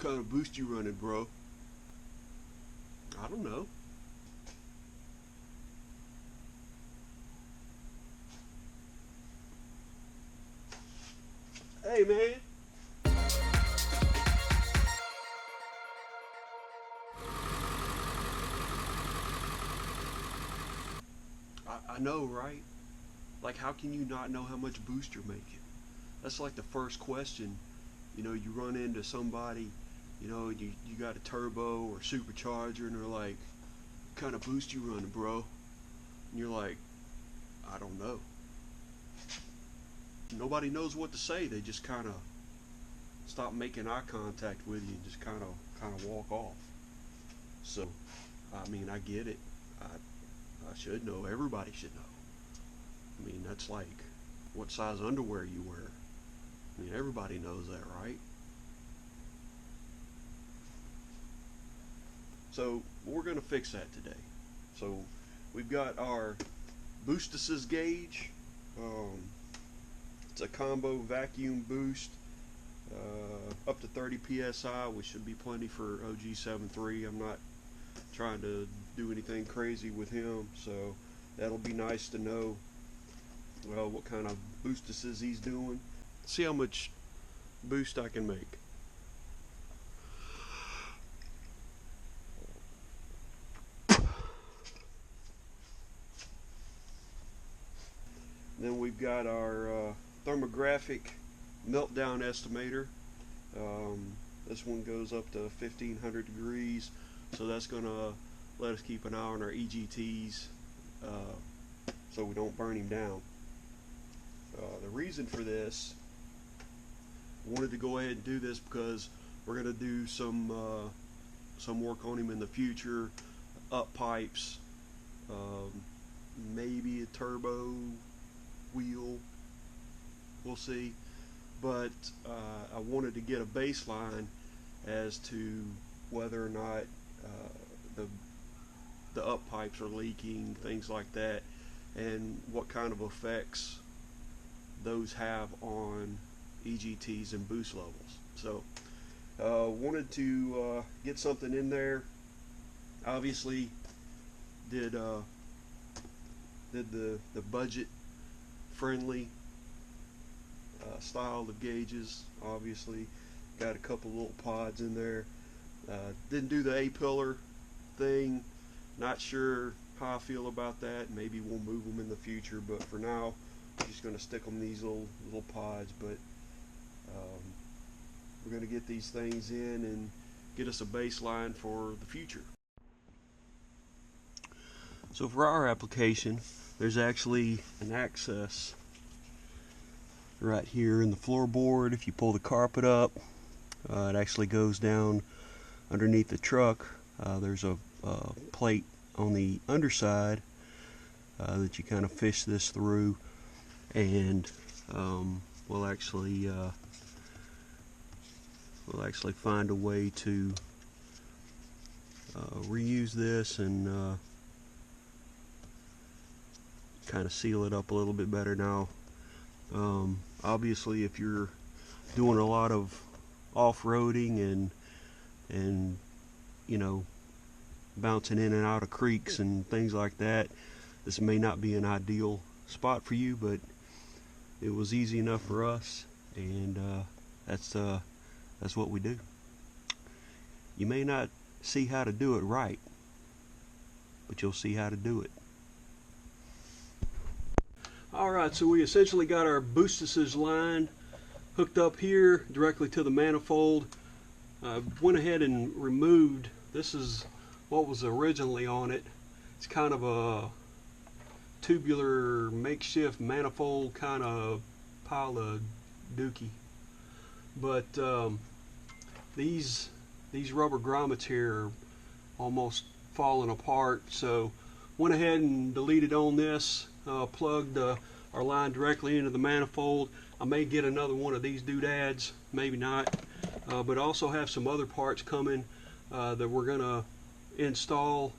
kind of boost you running, bro? I don't know. Hey, man. I know, right? Like, how can you not know how much boost you're making? That's like the first question. You run into somebody, you got a turbo or supercharger, and they're like, what kind of boost you running, bro? And you're like, I don't know. Nobody knows what to say. They just kind of stop making eye contact with you and just kind of walk off. So, I mean, I get it. I should know. Everybody should know. I mean, that's like what size underwear you wear. I mean, everybody knows that, right? So we're going to fix that today. So we've got our Boostus gauge. It's a combo vacuum boost, up to 30 psi, which should be plenty for OG73. I'm not trying to do anything crazy with him, so that'll be nice to know, well, what kind of Boostuses he's doing. See how much boost I can make. Then we've got our thermographic meltdown estimator. This one goes up to 1500 degrees, so that's going to let us keep an eye on our EGTs so we don't burn him down. The reason for this, I wanted to go ahead and do this because we're going to do some work on him in the future, up pipes, maybe a turbo wheel, we'll see. But I wanted to get a baseline as to whether or not the up pipes are leaking, things like that, and what kind of effects those have on EGTs and boost levels. So wanted to get something in there. Obviously did the budget friendly style of gauges. Obviously got a couple little pods in there. Didn't do the A-pillar thing. Not sure how I feel about that. Maybe we'll move them in the future, but for now I'm just going to stick them in these little pods. But we're going to get these things in and get us a baseline for the future. So for our application, there's actually an access right here in the floorboard. If you pull the carpet up, it actually goes down underneath the truck. There's a plate on the underside that you kind of fish this through, and we'll actually find a way to reuse this and kind of seal it up a little bit better. Now obviously if you're doing a lot of off-roading and bouncing in and out of creeks and things like that, this may not be an ideal spot for you, but it was easy enough for us, and that's what we do. You may not see how to do it right, but you'll see how to do it. Alright, so we essentially got our Boostus line hooked up here directly to the manifold. Went ahead and removed, this is what was originally on it. It's kind of a tubular makeshift manifold kind of pile of dookie. But these rubber grommets here are almost falling apart, so went ahead and deleted on this, plugged our line directly into the manifold. I may get another one of these doodads, maybe not, but also have some other parts coming that we're gonna install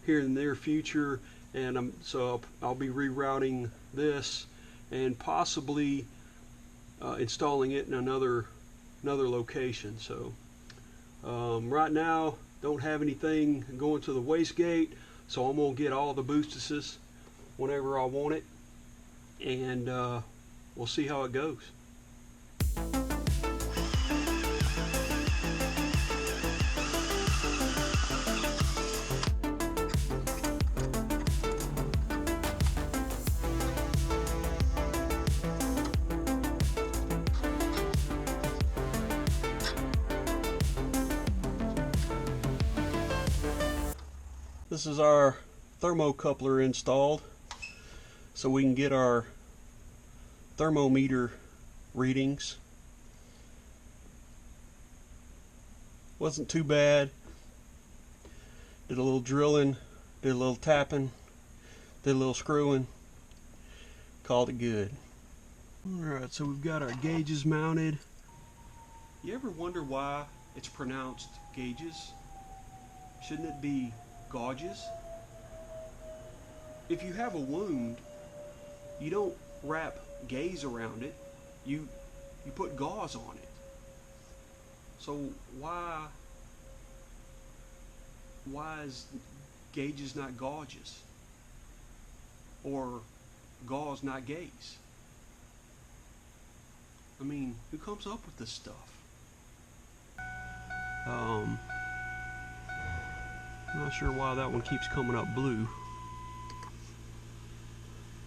here in the near future, and so I'll be rerouting this and possibly installing it in another location. So Right now, don't have anything going to the wastegate, so I'm going to get all the boostuses whenever I want it, and we'll see how it goes. This is our thermocoupler installed so we can get our thermometer readings. Wasn't too bad. Did a little drilling, did a little tapping, did a little screwing, called it good. Alright, so we've got our gauges mounted. You ever wonder why it's pronounced gauges? Shouldn't it be gauges? If you have a wound, you don't wrap gauze around it, you put gauze on it. So why is gauges not gauges, or gauze not gaze? I mean, who comes up with this stuff? I'm not sure why that one keeps coming up blue,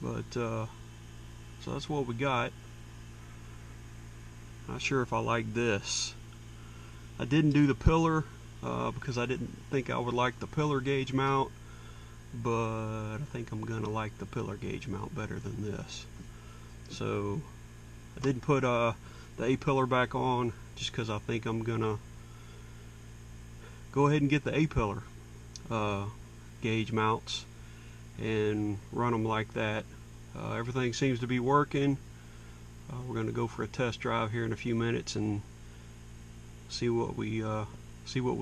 but so that's what we got. Not sure if I like this. I didn't do the pillar because I didn't think I would like the pillar gauge mount, but I think I'm gonna like the pillar gauge mount better than this. So I didn't put the A-pillar back on just because I think I'm gonna go ahead and get the A-pillar gauge mounts and run them like that. Everything seems to be working. We're going to go for a test drive here in a few minutes and see what we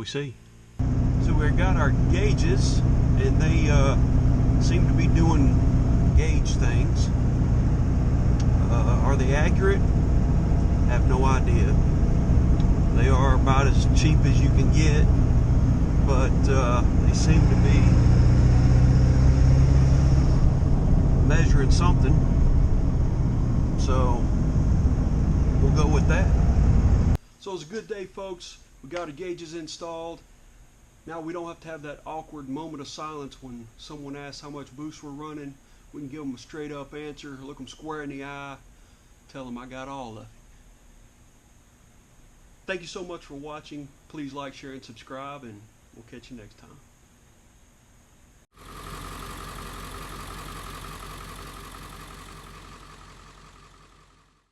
see. So we've got our gauges, and they seem to be doing gauge things. Are they accurate? I have no idea. They are about as cheap as you can get, but they seem to be measuring something, so we'll go with that. So it's a good day, folks. We got our gauges installed. Now we don't have to have that awkward moment of silence when someone asks how much boost we're running. We can give them a straight up answer, look them square in the eye, tell them I got all of it. Thank you so much for watching. Please like, share, and subscribe, and we'll catch you next time.